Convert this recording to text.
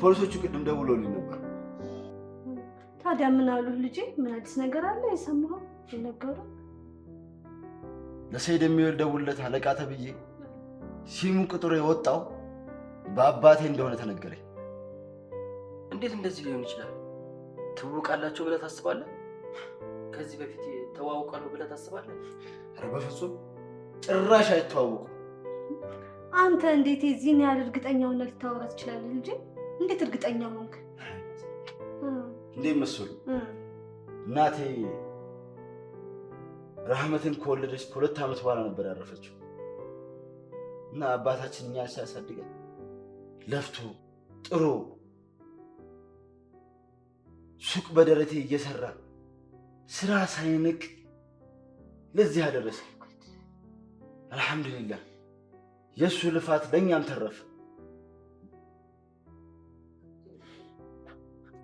ፖሊሶቹ ቅድም ደውለውልኝ ነበር። ታዲያ ምን አሉ ልጄ? ምን አዲስ ነገር አለ የሰማኸው? የነገሩ ለሰይድ የሚወል ደውልለት አለቃ ተብዬ ሲሙ ቁጥሩ የወጣው በአባቴ እንደሆነ ተነገረኝ። እንዴት እንደዚህ ሊሆን ይችላል? ትውቃላችሁ ብለህ ታስባለህ? ከዚህ በፊት ተዋውቃሉ ብለህ ታስባለህ? ኧረ በፍጹም ጭራሽ አይተዋወቁም። አንተ እንዴት የዚህን ያህል እርግጠኛ ሆነህ ልታወራ ትችላለህ ልጄ? እንዴት እርግጠኛ ሆንክ? እንዴት መሰሉ እናቴ ረህመትን ከወለደች ከ2 ዓመት በኋላ ነበር ያረፈችው እና አባታችን እኛን ሲያሳድገን ለፍቶ ጥሮ ሱቅ በደረቴ እየሰራ ስራ ሳይንቅ ለዚህ አደረሰ። አልሐምዱሊላህ የሱ ልፋት ለኛም ተረፈ።